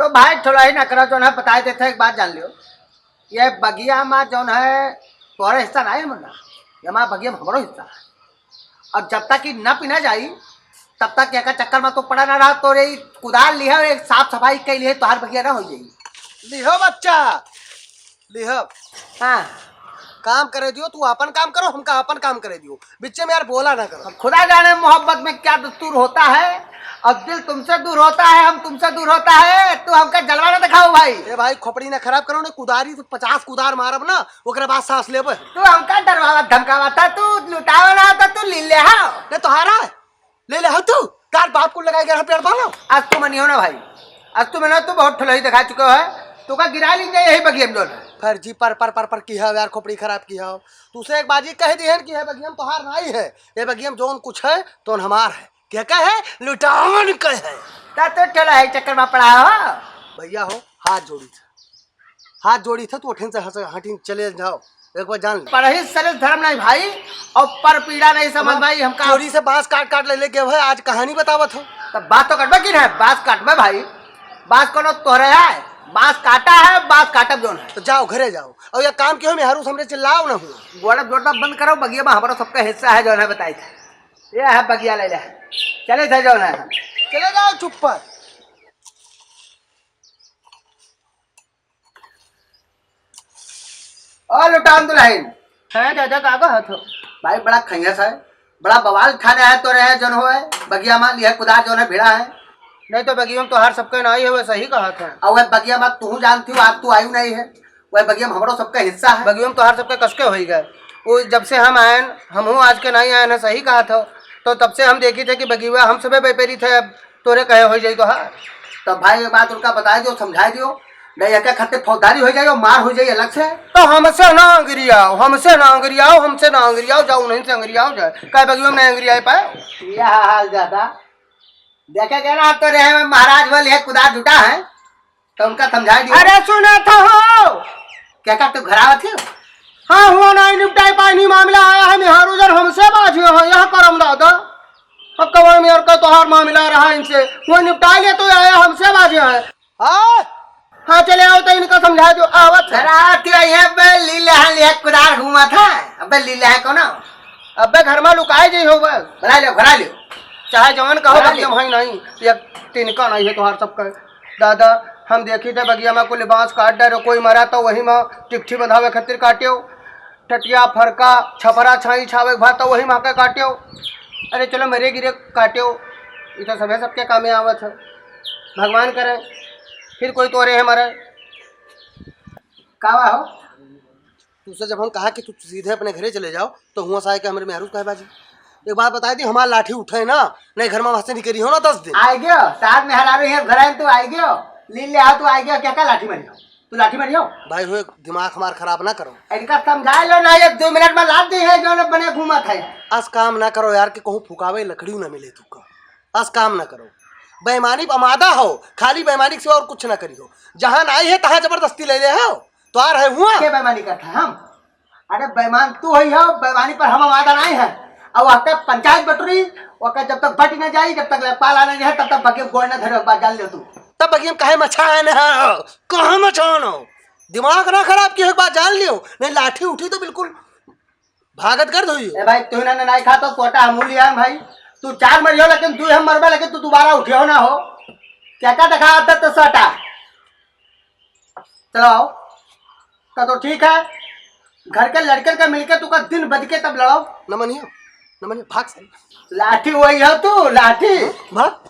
तो भाई थोड़ा ही ना करो जो है बताए देते एक बात जान लियो। ये बगिया में जो है तुम्हारा हिस्सा ना है मुन्ना, ये हमारा बगिया में हमारा हिस्सा है। और जब तक कि न पीना जाई तब तक क्या चक्कर में तो पड़ा ना रहा तो रे कुदाल लिया एक साफ सफाई के लिए तुहार बगिया ना हो जाएगी। लिहो बच्चा लिहो। हाँ काम करे दियो, तू अपन काम करो, हमका अपन काम करे दियो, बीच में यार बोला ना करो। खुदा जाने मोहब्बत में क्या दस्तूर होता है। अब दिल तुमसे दूर होता है, हम तुमसे दूर होता है, तो हमका जलवा ना दिखाओ भाई। ए भाई खोपड़ी ना खराब करो ने, कुदारी तो 50 कुदार मारब ना, ओकरे बाद सांस लेबे। तू हमका डरवावा धमकावा था, तू लुटावा ना था, तू ले हां ने तोहारा ले ले हो तू कार बाप को लगाए गया पेड़ पालो। आज तू मनियो ना भाई, आज तू मैंने तू बहुत ठुलही दिखा चुका है, तू का गिरा ली जाए यही बगिया में जो फर्जी पर की है यार, खोपड़ी खराब की है। तुसे एक बाजी कह दी है कि है बगियम तोहार नहीं है, ये बगियम जोन कुछ है तो हमार है। क्या कहे लुटावन कहे तो चलो है चक्कर में पड़ा हो भैया हो। हाथ जोड़ी था तो उठन से हटिन चले जाओ, एक बार जान ले। पर ही सरल धर्म नहीं भाई और पर पीड़ा नहीं समझ भाई। हमका चोरी से बांस काट ले लेके भाई आज कहानी बतावत हो। तब बात तो कटबे की है, बांस काटबे भाई, बांस कोनो तोरे है, बांस काटा है, बांस काटब जोन है। तो जाओ घरे जाओ और ये काम क्यों में हरू हमरे चिल्लाओ ना हो। गोड़ा जोड़ना बंद करो, बगिया में हमारा सबका हिस्सा है जो है बताई थे। ये है बगिया ले ले चले थे जो है, चले जाओ चुप पर। और लुटान दुल्हन है दादा कागा हाथ भाई, बड़ा खैस है, बड़ा बवाल खाने है तो रहे जन हो है बगिया में लिया कुदार जो है भिड़ा है। नहीं तो बगिया में तो हर सबके नहीं है, वैसे ही कहा था। और वह बगिया में तू जानती हो, आज तू आयु नहीं है, वह बगिया में हमारा सबका हिस्सा है। बगिया में तो हर सबके कसके हो गए, वो जब से हम आए हम हूँ आज के नहीं आए ना, सही कहा था। तो तब से हम देखी थे कि बगिया हम सब बेपेरी थे, अब तोरे कहे हो जाए तो हाँ। तब भाई ये बात उनका बता दियो, समझा दियो, नहीं एक खत्ते फौजदारी हो जाए, मार हो जाए अलग से। तो हमसे ना अंगरियाओ, हमसे ना अंगरियाओ, हमसे ना अंगरियाओ, जाओ नहीं से अंगरियाओ जाए कह बगिया में नहीं अंगरिया पाए। यह हाल ज्यादा देखे गया ना, तो रहे में महाराज वाले कुदार जुटा है तो उनका समझा दिया। अरे सुना था हो क्या क्या तू घरावत है। हाँ हुआ नहीं निपटाई पानी मामला आया है निहार उधर हमसे बाजी है यह करम दादा कवा में और का तोहार मामला रहा इनसे, वो निपटाई ले तो आया हमसे बाजी है। हाँ चले आओ तो इनका समझा दो। आवत लीला कुदार घूमा था, अबे लीला है कौन, अबे घर में लुकाए जी हो, भरा लियो चाहे जवान कहो बगिया भाई नहीं, या तिनका नहीं है तोहार सबका। दादा हम देखी थे बगिया में कोई बांस काट डे, कोई मरा तो वही में टिकठी बंधावे खातिर काटियो, टटिया फरका छपरा छाई छावे भात तो वही माँ के काटियो। अरे चलो मेरे गिरे काटियो, ये तो सभी सबके काम में आवत है, भगवान करे फिर कोई तोरे है मरे कावा हो। तुझसे जब हम कहा कि तू सीधे अपने घरे चले जाओ तो हुआ सा है कि हमारे मेहरू कहे बाजी। एक बात बता दी, हमारा लाठी उठे ना नहीं घर में वहां निकली हो ना 10 दिन आई गयो साथ में हरा रही है घर तू आई गयो लील ले आओ, तू आई गयो क्या क्या लाठी मारियो, तू लाठी मारियो भाई हो दिमाग हमारा खराब ना करो। इनका समझा लो ना, ये 2 मिनट में लाद दी है जो बने घूमा था। अस काम ना करो यार कि कहूँ फुकावे लकड़ी ना मिले तुका, अस काम ना करो, बेईमानी अमादा हो, खाली बेईमानी से और कुछ ना करियो। जहां आई है तहां जबरदस्ती ले ले हो तो आ रहे हुआ क्या बेईमानी करता है हम। अरे बेईमान तू ही हो, बेईमानी पर हम आमादा नहीं है। अब वहाँ पंचायत बटरी वहाँ जब तक बट न जाई, जब तक लेखपाल आने जाए तब तक बगे गोड़ न धरे बात जान ले तू। तब बगियम काहे मचान है, कहाँ मचान हो, दिमाग ना खराब की एक बात जान लियो, नहीं लाठी उठी तो बिल्कुल भागत कर दो। ए भाई तू ना नहीं खा तो कोटा अमूल यार भाई, तू 4 मरियो लेकिन तू हम मरबे लेकिन तू दोबारा उठियो ना हो, क्या क्या देखा आता तो सटा। चलो आओ तो ठीक है, घर के लड़के का मिलके तू का दिन बज के तब लड़ाओ। न मनियो भाग से लाठी वही है तू लाठी भाग।